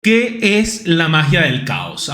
¿Qué es la magia del caos?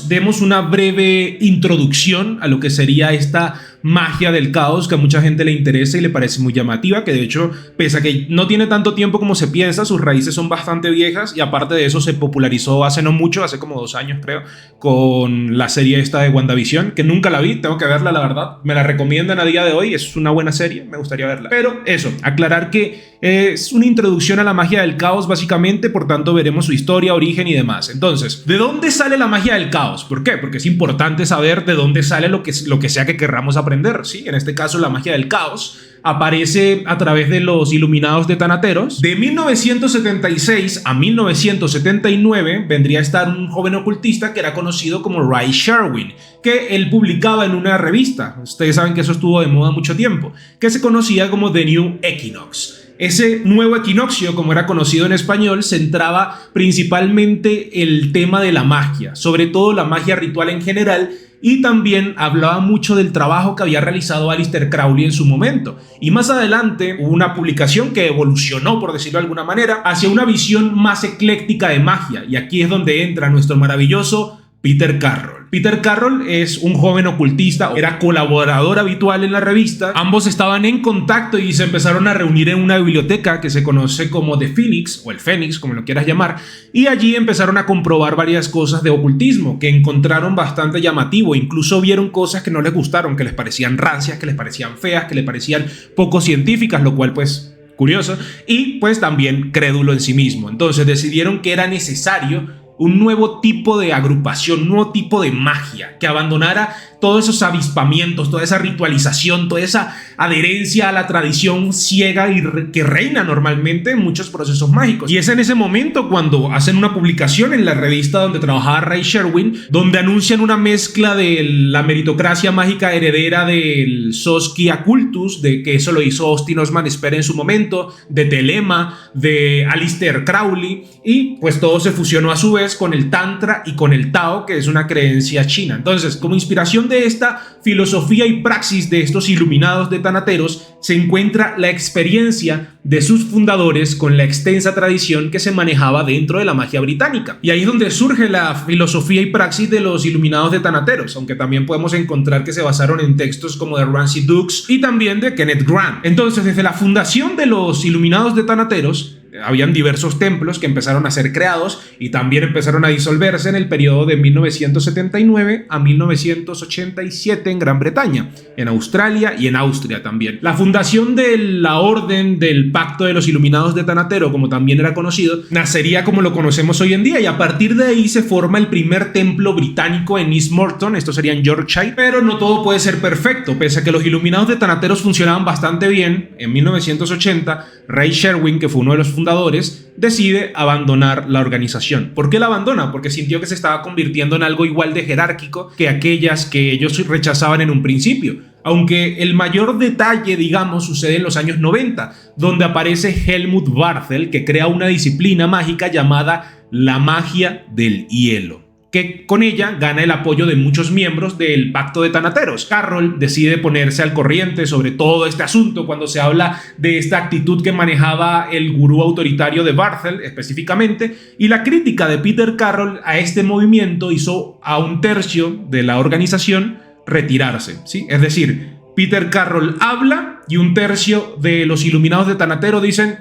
Demos una breve introducción a lo que sería esta magia del caos que a mucha gente le interesa y le parece muy llamativa, que de hecho, pese a que no tiene tanto tiempo como se piensa, sus raíces son bastante viejas y aparte de eso se popularizó hace no mucho, hace como 2 años creo, con la serie esta de WandaVision, que nunca la vi, tengo que verla la verdad, me la recomiendan a día de hoy, es una buena serie, me gustaría verla. Pero eso, aclarar que es una introducción a la magia del caos básicamente, por tanto veremos su historia, origen y demás. Entonces, ¿de dónde sale la magia del caos? ¿Por qué? Porque es importante saber de dónde sale lo que sea que querramos aprender. ¿Sí? En este caso, la magia del caos aparece a través de los Iluminados de Thanateros. De 1976 a 1979 vendría a estar un joven ocultista que era conocido como Ray Sherwin, que él publicaba en una revista, ustedes saben que eso estuvo de moda mucho tiempo, que se conocía como The New Equinox. Ese nuevo equinoccio, como era conocido en español, centraba principalmente el tema de la magia, sobre todo la magia ritual en general, y también hablaba mucho del trabajo que había realizado Aleister Crowley en su momento. Y más adelante hubo una publicación que evolucionó, por decirlo de alguna manera, hacia una visión más ecléctica de magia, y aquí es donde entra nuestro maravilloso Peter Carroll. Peter Carroll es un joven ocultista, era colaborador habitual en la revista. Ambos estaban en contacto y se empezaron a reunir en una biblioteca que se conoce como The Phoenix, o el Fénix, como lo quieras llamar, y allí empezaron a comprobar varias cosas de ocultismo que encontraron bastante llamativo. Incluso vieron cosas que no les gustaron, que les parecían rancias, que les parecían feas, que les parecían poco científicas, lo cual pues curioso, y pues también crédulo en sí mismo. Entonces decidieron que era necesario un nuevo tipo de agrupación, un nuevo tipo de magia que abandonara todos esos avispamientos, toda esa ritualización, toda esa adherencia a la tradición ciega y que reina normalmente en muchos procesos mágicos. Y es en ese momento cuando hacen una publicación en la revista donde trabajaba Ray Sherwin, donde anuncian una mezcla de la meritocracia mágica heredera del Soskia Cultus, de que eso lo hizo Austin Osman Spare en su momento, de Telema, de Aleister Crowley, y pues todo se fusionó a su vez con el Tantra y con el Tao, que es una creencia china. Entonces, como inspiración de esta filosofía y praxis de estos Iluminados de Thanateros se encuentra la experiencia de sus fundadores con la extensa tradición que se manejaba dentro de la magia británica. Y ahí es donde surge la filosofía y praxis de los Iluminados de Thanateros, aunque también podemos encontrar que se basaron en textos como de Ramsay Dukes y también de Kenneth Grant. Entonces, desde la fundación de los Iluminados de Thanateros, habían diversos templos que empezaron a ser creados y también empezaron a disolverse en el periodo de 1979 a 1987 en Gran Bretaña, en Australia y en Austria también. La fundación de la Orden del Pacto de los Iluminados de Thanatero, como también era conocido, nacería como lo conocemos hoy en día, y a partir de ahí se forma el primer templo británico en East Morton, esto sería en Yorkshire. Pero no todo puede ser perfecto. Pese a que los Iluminados de Thanateros funcionaban bastante bien, en 1980 Ray Sherwin, que fue uno de los fundadores, decide abandonar la organización. ¿Por qué la abandona? Porque sintió que se estaba convirtiendo en algo igual de jerárquico que aquellas que ellos rechazaban en un principio. Aunque el mayor detalle, digamos, sucede en los años 90, donde aparece Helmut Barthel, que crea una disciplina mágica llamada la magia del hielo, que con ella gana el apoyo de muchos miembros del Pacto de Thanateros. Carroll decide ponerse al corriente sobre todo este asunto cuando se habla de esta actitud que manejaba el gurú autoritario de Barthel específicamente, y la crítica de Peter Carroll a este movimiento hizo a 1/3 de la organización retirarse, ¿sí? Es decir, Peter Carroll habla y 1/3 de los Iluminados de Thanatero dicen: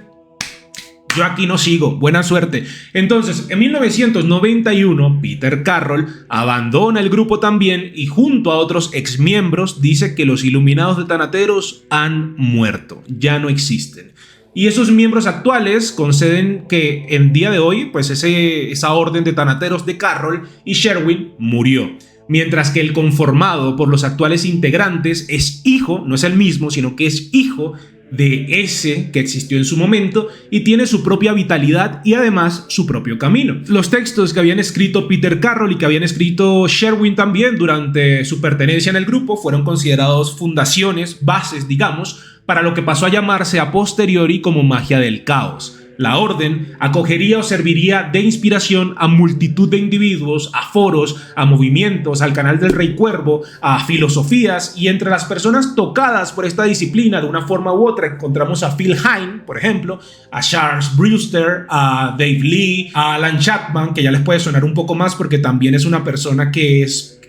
yo aquí no sigo, buena suerte. Entonces, en 1991, Peter Carroll abandona el grupo también y junto a otros exmiembros dice que los Iluminados de Thanateros han muerto, ya no existen. Y esos miembros actuales conceden que en día de hoy, pues esa orden de Thanateros de Carroll y Sherwin murió. Mientras que el conformado por los actuales integrantes es hijo, no es el mismo, sino que es hijo de ese que existió en su momento y tiene su propia vitalidad y además su propio camino. Los textos que habían escrito Peter Carroll y que habían escrito Sherwin también durante su pertenencia en el grupo fueron considerados fundaciones, bases, digamos, para lo que pasó a llamarse a posteriori como magia del caos. la orden, acogería o serviría de inspiración a multitud de individuos, a foros, a movimientos, al canal del Rey Cuervo, a filosofías, y entre las personas tocadas por esta disciplina de una forma u otra encontramos a Phil Hine, por ejemplo, a Charles Brewster, a Dave Lee, a Alan Chapman, que ya les puede sonar un poco más porque también es una persona que es...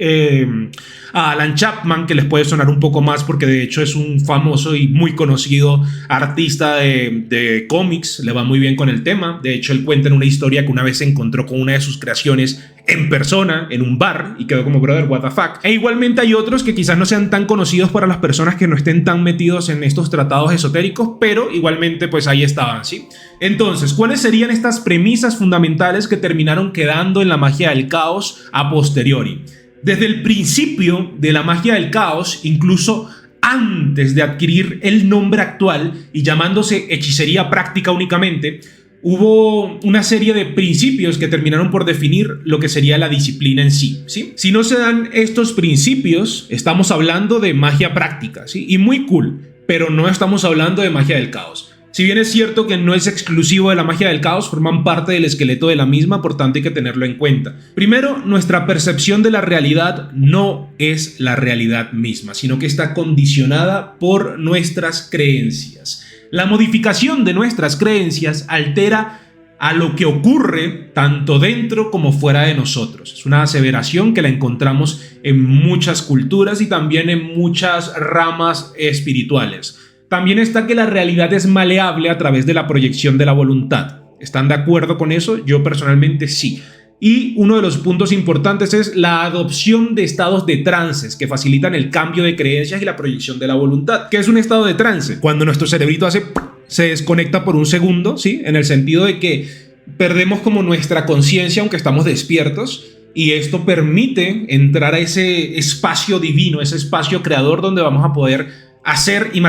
a Alan Chapman, que les puede sonar un poco más porque de hecho es un famoso y muy conocido artista de cómics, le va muy bien con el tema. De hecho, él cuenta en una historia que una vez se encontró con una de sus creaciones en persona, en un bar, y quedó como brother, what the fuck. E igualmente hay otros que quizás no sean tan conocidos para las personas que no estén tan metidos en estos tratados esotéricos, pero igualmente pues ahí estaban, ¿sí? Entonces, ¿cuáles serían estas premisas fundamentales que terminaron quedando en la magia del caos a posteriori? Desde el principio de la magia del caos, incluso antes de adquirir el nombre actual y llamándose hechicería práctica únicamente, hubo una serie de principios que terminaron por definir lo que sería la disciplina en sí, ¿sí? Si no se dan estos principios, estamos hablando de magia práctica, ¿sí? Y muy cool, pero no estamos hablando de magia del caos. Si bien es cierto que no es exclusivo de la magia del caos, forman parte del esqueleto de la misma, por tanto hay que tenerlo en cuenta. Primero, nuestra percepción de la realidad no es la realidad misma, sino que está condicionada por nuestras creencias. La modificación de nuestras creencias altera a lo que ocurre tanto dentro como fuera de nosotros. Es una aseveración que la encontramos en muchas culturas y también en muchas ramas espirituales. También está que la realidad es maleable a través de la proyección de la voluntad. ¿Están de acuerdo con eso? Yo personalmente sí. Y uno de los puntos importantes es la adopción de estados de trances que facilitan el cambio de creencias y la proyección de la voluntad. ¿Qué es un estado de trance? Cuando nuestro cerebrito se desconecta por un segundo, ¿sí? En el sentido de que perdemos como nuestra conciencia aunque estamos despiertos. Y esto permite entrar a ese espacio divino, ese espacio creador donde vamos a poder hacer y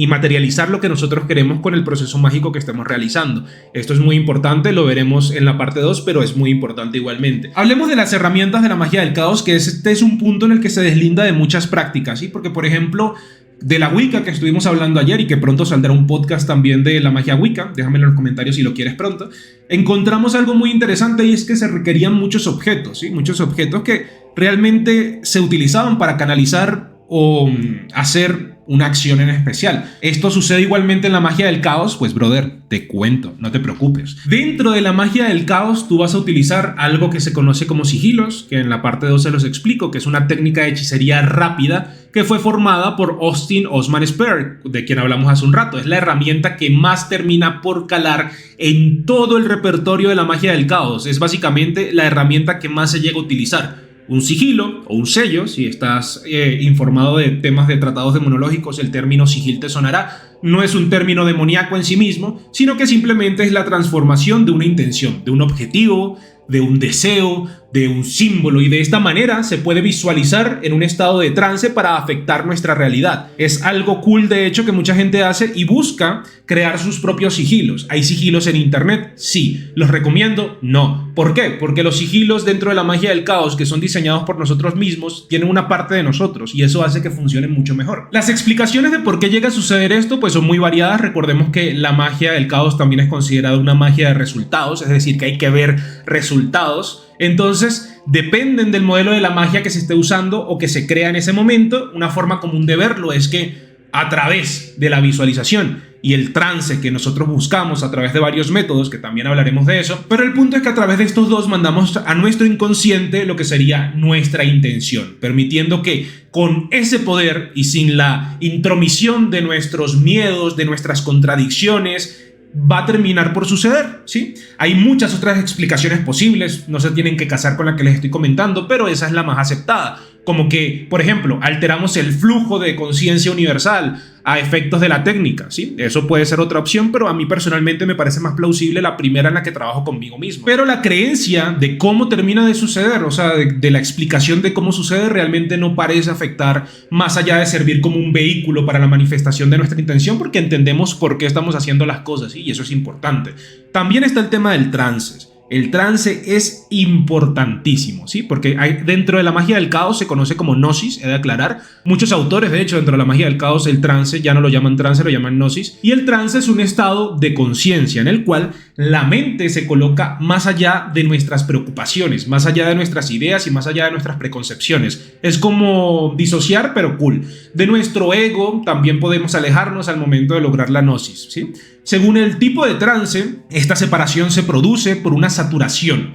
materializar lo que nosotros queremos con el proceso mágico que estemos realizando. Esto es muy importante, lo veremos en la parte 2, pero es muy importante igualmente. Hablemos de las herramientas de la magia del caos, que este es un punto en el que se deslinda de muchas prácticas, ¿sí? Porque, por ejemplo, de la Wicca que estuvimos hablando ayer y que pronto saldrá un podcast también de la magia Wicca, déjamelo en los comentarios si lo quieres pronto, encontramos algo muy interesante y es que se requerían muchos objetos, ¿sí? Muchos objetos que realmente se utilizaban para canalizar o hacer una acción en especial. Esto sucede igualmente en la magia del caos, pues brother, te cuento, no te preocupes. Dentro de la magia del caos tú vas a utilizar algo que se conoce como sigilos, que en la parte 2 se los explico, que es una técnica de hechicería rápida que fue formada por Austin Osman Spare, de quien hablamos hace un rato. Es la herramienta que más termina por calar en todo el repertorio de la magia del caos. Es básicamente la herramienta que más se llega a utilizar. Un sigilo o un sello, si estás informado de temas de tratados demonológicos, el término sigil te sonará. No es un término demoníaco en sí mismo, sino que simplemente es la transformación de una intención, de un objetivo, de un deseo, de un símbolo, y de esta manera se puede visualizar en un estado de trance para afectar nuestra realidad. Es algo cool de hecho que mucha gente hace y busca crear sus propios sigilos. ¿Hay sigilos en internet? Sí. ¿Los recomiendo? No. ¿Por qué? Porque los sigilos dentro de la magia del caos, que son diseñados por nosotros mismos, tienen una parte de nosotros y eso hace que funcionen mucho mejor. Las explicaciones de por qué llega a suceder esto pues son muy variadas. Recordemos que la magia del caos también es considerada una magia de resultados, es decir, que hay que ver resultados. Entonces, dependen del modelo de la magia que se esté usando o que se crea en ese momento. Una forma común de verlo es que a través de la visualización y el trance que nosotros buscamos a través de varios métodos, que también hablaremos de eso, pero el punto es que a través de estos dos mandamos a nuestro inconsciente lo que sería nuestra intención, permitiendo que con ese poder y sin la intromisión de nuestros miedos, de nuestras contradicciones, va a terminar por suceder, ¿sí? Hay muchas otras explicaciones posibles, no se tienen que casar con la que les estoy comentando, pero esa es la más aceptada. Como que, por ejemplo, alteramos el flujo de conciencia universal a efectos de la técnica, ¿sí? Eso puede ser otra opción, pero a mí personalmente me parece más plausible la primera, en la que trabajo conmigo mismo. Pero la creencia de cómo termina de suceder, o sea, de la explicación de cómo sucede, realmente no parece afectar más allá de servir como un vehículo para la manifestación de nuestra intención, porque entendemos por qué estamos haciendo las cosas, ¿sí? Y eso es importante. También está el tema del trance. El trance es importantísimo, ¿sí? Porque dentro de la magia del caos se conoce como gnosis, he de aclarar. Muchos autores, de hecho, dentro de la magia del caos, el trance ya no lo llaman trance, lo llaman gnosis. Y el trance es un estado de conciencia en el cual la mente se coloca más allá de nuestras preocupaciones, más allá de nuestras ideas y más allá de nuestras preconcepciones. Es como disociar, pero cool. De nuestro ego también podemos alejarnos al momento de lograr la gnosis, ¿sí? Según el tipo de trance, esta separación se produce por una saturación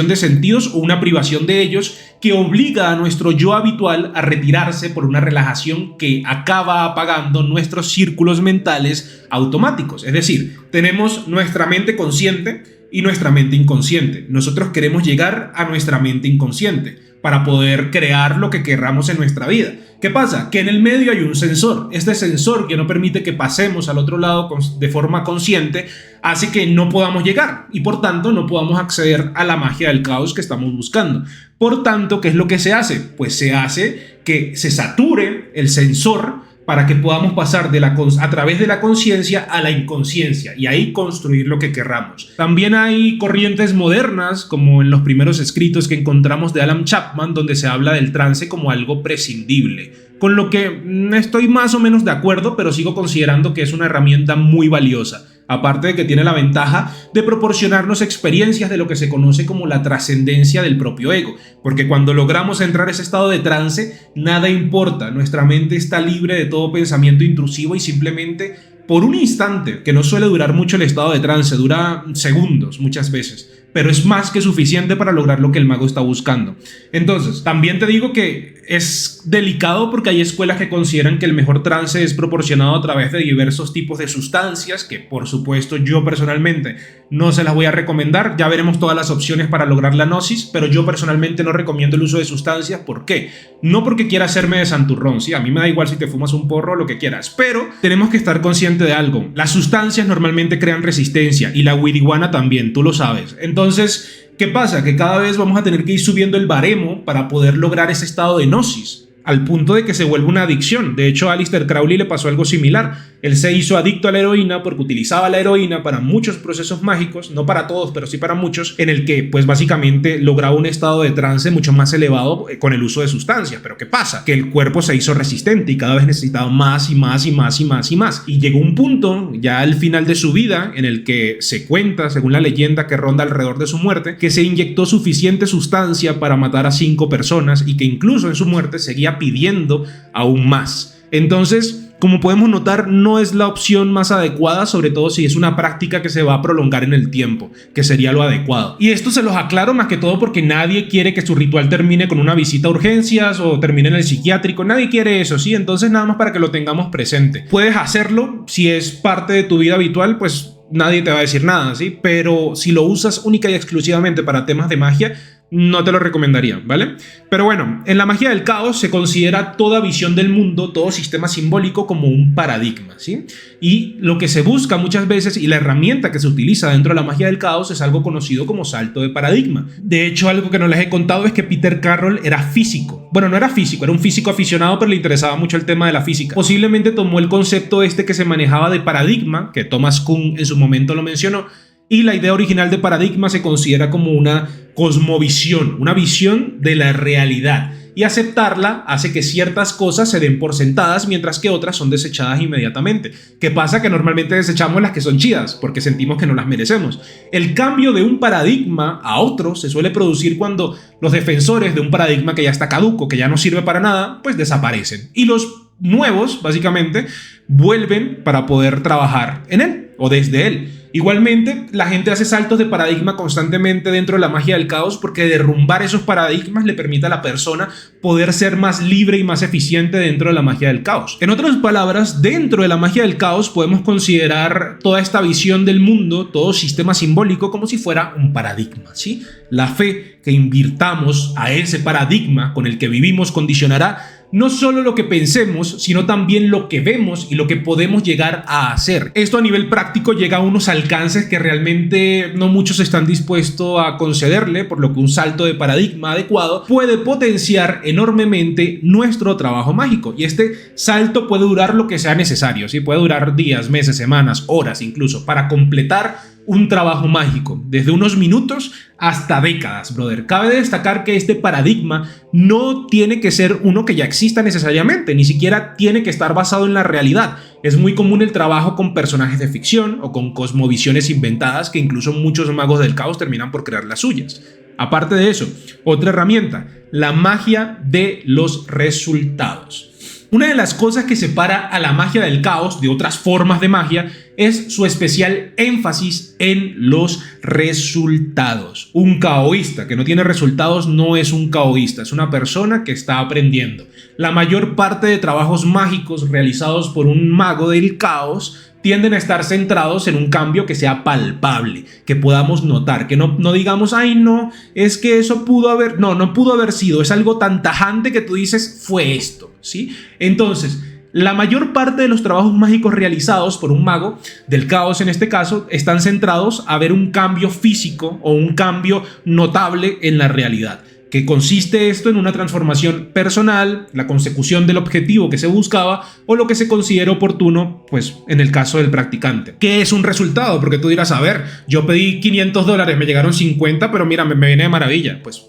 de sentidos o una privación de ellos que obliga a nuestro yo habitual a retirarse por una relajación que acaba apagando nuestros círculos mentales automáticos. Es decir, tenemos nuestra mente consciente y nuestra mente inconsciente. Nosotros queremos llegar a nuestra mente inconsciente para poder crear lo que querramos en nuestra vida. ¿Qué pasa? Que en el medio hay un sensor. Este sensor que no permite que pasemos al otro lado de forma consciente hace que no podamos llegar y por tanto no podamos acceder a la magia del caos que estamos buscando. Por tanto, ¿qué es lo que se hace? Pues se hace que se sature el sensor para que podamos pasar a través de la conciencia a la inconsciencia y ahí construir lo que querramos. También hay corrientes modernas, como en los primeros escritos que encontramos de Alan Chapman, donde se habla del trance como algo prescindible, con lo que estoy más o menos de acuerdo, pero sigo considerando que es una herramienta muy valiosa. Aparte de que tiene la ventaja de proporcionarnos experiencias de lo que se conoce como la trascendencia del propio ego, porque cuando logramos entrar a ese estado de trance, nada importa, nuestra mente está libre de todo pensamiento intrusivo y simplemente por un instante, que no suele durar mucho el estado de trance, dura segundos muchas veces, pero es más que suficiente para lograr lo que el mago está buscando. Entonces, también te digo que es delicado porque hay escuelas que consideran que el mejor trance es proporcionado a través de diversos tipos de sustancias, que por supuesto yo personalmente no se las voy a recomendar. Ya veremos todas las opciones para lograr la gnosis, pero yo personalmente no recomiendo el uso de sustancias. ¿Por qué? No porque quiera hacerme de santurrón, ¿sí? A mí me da igual si te fumas un porro o lo que quieras, pero tenemos que estar conscientes de algo. Las sustancias normalmente crean resistencia y la marihuana también, tú lo sabes. Entonces, ¿qué pasa? Que cada vez vamos a tener que ir subiendo el baremo para poder lograr ese estado de gnosis, al punto de que se vuelve una adicción. De hecho, a Aleister Crowley le pasó algo similar. Él se hizo adicto a la heroína porque utilizaba la heroína para muchos procesos mágicos, no para todos, pero sí para muchos, en el que pues básicamente lograba un estado de trance mucho más elevado con el uso de sustancias. Pero ¿qué pasa? Que el cuerpo se hizo resistente y cada vez necesitaba más y más y más y más y más. Y llegó un punto, ya al final de su vida, en el que se cuenta, según la leyenda que ronda alrededor de su muerte, que se inyectó suficiente sustancia para matar a 5 personas y que incluso en su muerte seguía pidiendo aún más. Entonces, como podemos notar, no es la opción más adecuada, sobre todo si es una práctica que se va a prolongar en el tiempo, que sería lo adecuado. Y esto se los aclaro más que todo porque nadie quiere que su ritual termine con una visita a urgencias o termine en el psiquiátrico. Nadie quiere eso, ¿sí? Entonces nada más para que lo tengamos presente. Puedes hacerlo si es parte de tu vida habitual, pues nadie te va a decir nada, ¿sí? Pero si lo usas única y exclusivamente para temas de magia, no te lo recomendaría, ¿vale? Pero bueno, en la magia del caos se considera toda visión del mundo, todo sistema simbólico como un paradigma, ¿sí? Y lo que se busca muchas veces y la herramienta que se utiliza dentro de la magia del caos es algo conocido como salto de paradigma. De hecho, algo que no les he contado es que Peter Carroll era físico. Bueno, no era físico, era un físico aficionado, pero le interesaba mucho el tema de la física. Posiblemente tomó el concepto este que se manejaba de paradigma, que Thomas Kuhn en su momento lo mencionó, y la idea original de paradigma se considera como una cosmovisión, una visión de la realidad, y aceptarla hace que ciertas cosas se den por sentadas mientras que otras son desechadas inmediatamente. ¿Qué pasa? Que normalmente desechamos las que son chidas porque sentimos que no las merecemos. El cambio de un paradigma a otro se suele producir cuando los defensores de un paradigma que ya está caduco, que ya no sirve para nada, pues desaparecen y los nuevos básicamente vuelven para poder trabajar en él o desde él. Igualmente, la gente hace saltos de paradigma constantemente dentro de la magia del caos porque derrumbar esos paradigmas le permite a la persona poder ser más libre y más eficiente dentro de la magia del caos. En otras palabras, dentro de la magia del caos podemos considerar toda esta visión del mundo, todo sistema simbólico como si fuera un paradigma, ¿sí? La fe que invirtamos a ese paradigma con el que vivimos condicionará no solo lo que pensemos, sino también lo que vemos y lo que podemos llegar a hacer. Esto a nivel práctico llega a unos alcances que realmente no muchos están dispuestos a concederle, por lo que un salto de paradigma adecuado puede potenciar enormemente nuestro trabajo mágico. Y este salto puede durar lo que sea necesario, ¿sí? Puede durar días, meses, semanas, horas incluso, para completar un trabajo mágico, desde unos minutos hasta décadas, brother. Cabe destacar que este paradigma no tiene que ser uno que ya exista necesariamente, ni siquiera tiene que estar basado en la realidad. Es muy común el trabajo con personajes de ficción o con cosmovisiones inventadas que incluso muchos magos del caos terminan por crear las suyas. Aparte de eso, otra herramienta, la magia de los resultados. Una de las cosas que separa a la magia del caos de otras formas de magia es su especial énfasis en los resultados. Un caoísta que no tiene resultados no es un caoísta, es una persona que está aprendiendo. La mayor parte de trabajos mágicos realizados por un mago del caos tienden a estar centrados en un cambio que sea palpable, que podamos notar, que no digamos, ay no, es que eso pudo haber, no pudo haber sido, es algo tan tajante que tú dices, fue esto, ¿sí? Entonces, la mayor parte de los trabajos mágicos realizados por un mago del caos en este caso están centrados a ver un cambio físico o un cambio notable en la realidad. Que consiste esto en una transformación personal, la consecución del objetivo que se buscaba o lo que se considera oportuno, pues en el caso del practicante. ¿Qué es un resultado? Porque tú dirás, a ver, yo pedí $500, me llegaron 50, pero mira, me viene de maravilla. Pues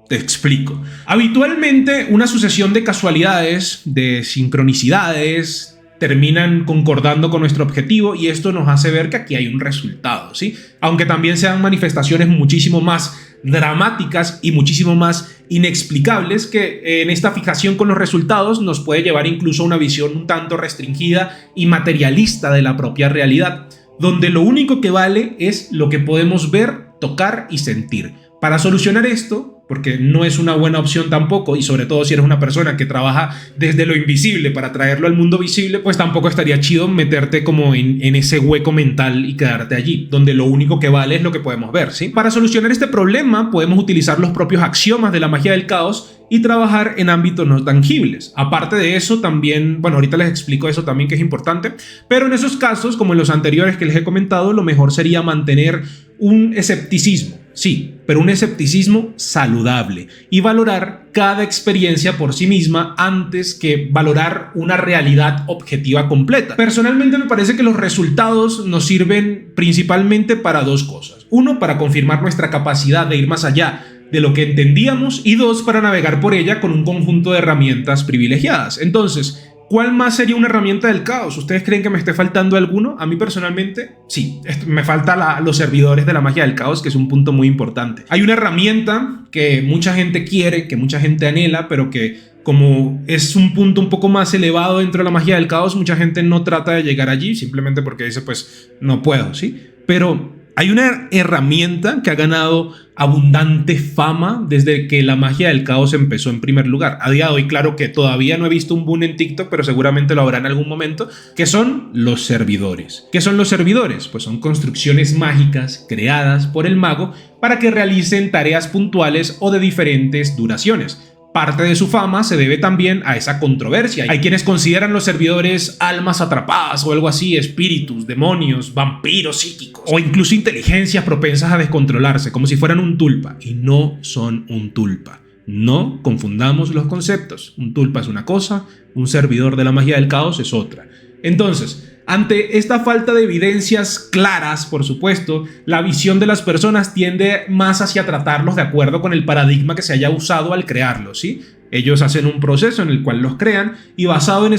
te explico. Habitualmente una sucesión de casualidades, de sincronicidades, terminan concordando con nuestro objetivo y esto nos hace ver que aquí hay un resultado, ¿sí? Aunque también sean manifestaciones muchísimo más dramáticas y muchísimo más inexplicables que en esta fijación con los resultados nos puede llevar incluso a una visión un tanto restringida y materialista de la propia realidad, donde lo único que vale es lo que podemos ver, tocar y sentir. Para solucionar esto, porque no es una buena opción tampoco, y sobre todo si eres una persona que trabaja desde lo invisible para traerlo al mundo visible, pues tampoco estaría chido meterte como en ese hueco mental y quedarte allí, donde lo único que vale es lo que podemos ver, ¿sí? Para solucionar este problema podemos utilizar los propios axiomas de la magia del caos y trabajar en ámbitos no tangibles. Aparte de eso también, bueno, ahorita les explico eso también que es importante, pero en esos casos, como en los anteriores que les he comentado, lo mejor sería mantener un escepticismo, sí, pero un escepticismo saludable y valorar cada experiencia por sí misma antes que valorar una realidad objetiva completa. Personalmente me parece que los resultados nos sirven principalmente para dos cosas. Uno, para confirmar nuestra capacidad de ir más allá de lo que entendíamos y dos, para navegar por ella con un conjunto de herramientas privilegiadas. Entonces, ¿cuál más sería una herramienta del caos? ¿Ustedes creen que me esté faltando alguno? A mí personalmente, sí. Me falta los servidores de la magia del caos, que es un punto muy importante. Hay una herramienta que mucha gente quiere, que mucha gente anhela, pero que como es un punto un poco más elevado dentro de la magia del caos, mucha gente no trata de llegar allí, simplemente porque dice, pues, no puedo, ¿sí? Pero hay una herramienta que ha ganado abundante fama desde que la magia del caos empezó en primer lugar. A día de hoy, claro que todavía no he visto un boom en TikTok, pero seguramente lo habrá en algún momento, que son los servidores. ¿Qué son los servidores? Pues son construcciones mágicas creadas por el mago para que realicen tareas puntuales o de diferentes duraciones. Parte de su fama se debe también a esa controversia. Hay quienes consideran los servidores almas atrapadas o algo así, espíritus, demonios, vampiros psíquicos o incluso inteligencias propensas a descontrolarse, como si fueran un tulpa. Y no son un tulpa. No confundamos los conceptos. Un tulpa es una cosa, un servidor de la magia del caos es otra. Entonces, ante esta falta de evidencias claras, por supuesto, la visión de las personas tiende más hacia tratarlos de acuerdo con el paradigma que se haya usado al crearlos, ¿sí? Ellos hacen un proceso en el cual los crean y basado en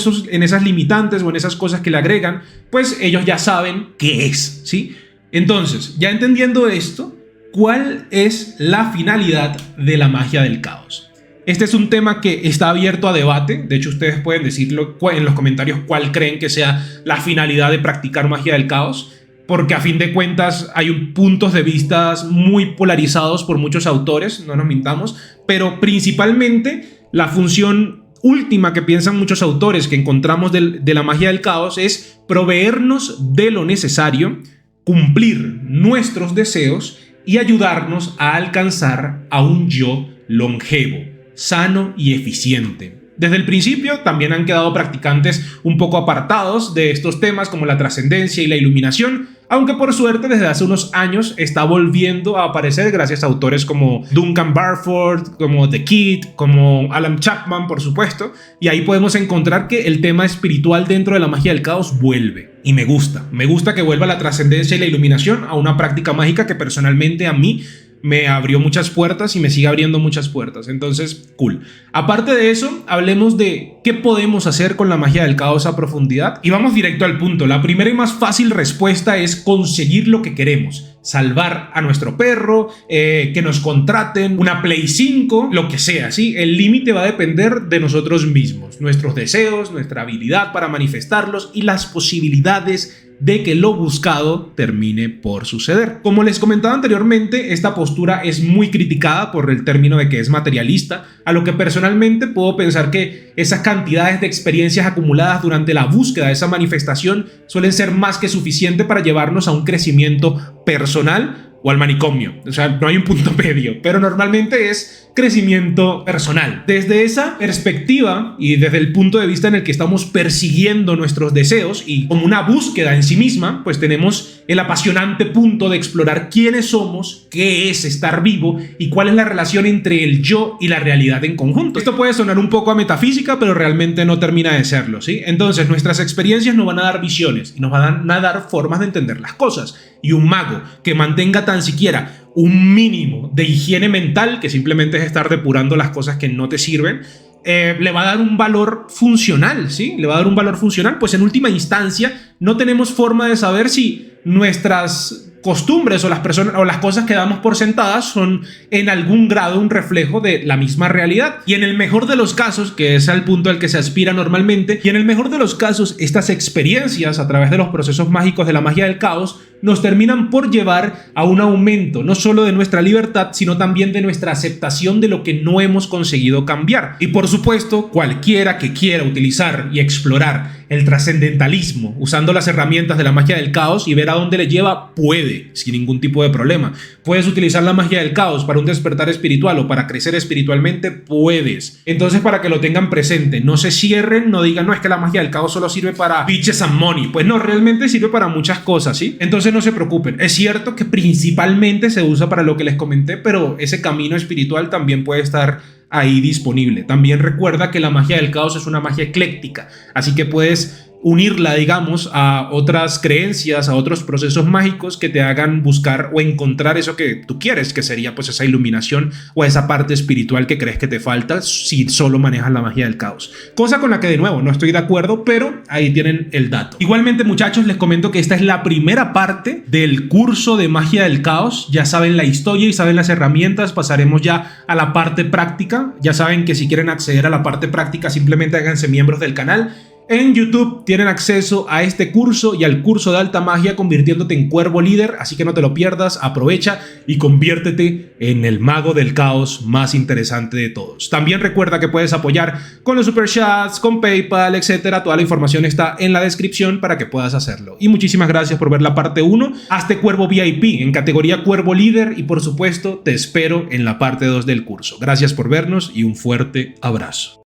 esas limitantes o en esas cosas que le agregan, pues ellos ya saben qué es, ¿sí? Entonces, ya entendiendo esto, ¿cuál es la finalidad de la magia del caos? Este es un tema que está abierto a debate. De hecho, ustedes pueden decirlo en los comentarios cuál creen que sea la finalidad de practicar magia del caos, porque a fin de cuentas hay puntos de vista muy polarizados por muchos autores, no nos mintamos, pero principalmente la función última que piensan muchos autores que encontramos de la magia del caos es proveernos de lo necesario, cumplir nuestros deseos y ayudarnos a alcanzar a un yo longevo, sano y eficiente. Desde el principio también han quedado practicantes un poco apartados de estos temas como la trascendencia y la iluminación, aunque por suerte desde hace unos años está volviendo a aparecer gracias a autores como Duncan Barford, como The Kid, como Alan Chapman, por supuesto, y ahí podemos encontrar que el tema espiritual dentro de la magia del caos vuelve. y me gusta que vuelva la trascendencia y la iluminación a una práctica mágica que personalmente a mí me abrió muchas puertas y me sigue abriendo muchas puertas. Entonces, cool. Aparte de eso, hablemos de qué podemos hacer con la magia del caos a profundidad. Y vamos directo al punto. La primera y más fácil respuesta es conseguir lo que queremos. Salvar a nuestro perro, que nos contraten, una Play 5, lo que sea, ¿sí? El límite va a depender de nosotros mismos, nuestros deseos, nuestra habilidad para manifestarlos y las posibilidades de que lo buscado termine por suceder. Como les comentaba anteriormente, esta postura es muy criticada por el término de que es materialista, a lo que personalmente puedo pensar que esas cantidades de experiencias acumuladas durante la búsqueda de esa manifestación suelen ser más que suficiente para llevarnos a un crecimiento personal o al manicomio. O sea, no hay un punto medio, pero normalmente es crecimiento personal. Desde esa perspectiva y desde el punto de vista en el que estamos persiguiendo nuestros deseos y como una búsqueda en sí misma, pues tenemos el apasionante punto de explorar quiénes somos, qué es estar vivo y cuál es la relación entre el yo y la realidad en conjunto. Esto puede sonar un poco a metafísica, pero realmente no termina de serlo, ¿sí? Entonces, nuestras experiencias nos van a dar visiones y nos van a dar formas de entender las cosas. Y un mago que mantenga tan siquiera un mínimo de higiene mental, que simplemente es estar depurando las cosas que no te sirven, le va a dar un valor funcional, ¿sí? Le va a dar un valor funcional, pues en última instancia no tenemos forma de saber si nuestras costumbres o las cosas que damos por sentadas son en algún grado un reflejo de la misma realidad. Y en el mejor de los casos, que es el punto al que se aspira normalmente, y en el mejor de los casos, estas experiencias a través de los procesos mágicos de la magia del caos nos terminan por llevar a un aumento no solo de nuestra libertad, sino también de nuestra aceptación de lo que no hemos conseguido cambiar. Y por supuesto, cualquiera que quiera utilizar y explorar el trascendentalismo usando las herramientas de la magia del caos y ver a dónde le lleva, puede, sin ningún tipo de problema. Puedes utilizar la magia del caos para un despertar espiritual o para crecer espiritualmente, puedes. Entonces, para que lo tengan presente, no se cierren, no digan, no, es que la magia del caos solo sirve para bitches and money. Pues no, realmente sirve para muchas cosas, ¿sí? Entonces no se preocupen. Es cierto que principalmente se usa para lo que les comenté, pero ese camino espiritual también puede estar ahí disponible. También recuerda que la magia del caos es una magia ecléctica, así que puedes unirla, digamos, a otras creencias, a otros procesos mágicos que te hagan buscar o encontrar eso que tú quieres, que sería pues esa iluminación o esa parte espiritual que crees que te falta si solo manejas la magia del caos. Cosa con la que de nuevo no estoy de acuerdo, pero ahí tienen el dato. Igualmente, muchachos, les comento que esta es la primera parte del curso de magia del caos. Ya saben la historia y saben las herramientas. Pasaremos ya a la parte práctica. Ya saben que si quieren acceder a la parte práctica, simplemente háganse miembros del canal. En YouTube tienen acceso a este curso y al curso de alta magia convirtiéndote en cuervo líder, así que no te lo pierdas, aprovecha y conviértete en el mago del caos más interesante de todos. También recuerda que puedes apoyar con los superchats, con PayPal, etcétera. Toda la información está en la descripción para que puedas hacerlo. Y muchísimas gracias por ver la parte 1. Hazte cuervo VIP en categoría cuervo líder y por supuesto te espero en la parte 2 del curso. Gracias por vernos y un fuerte abrazo.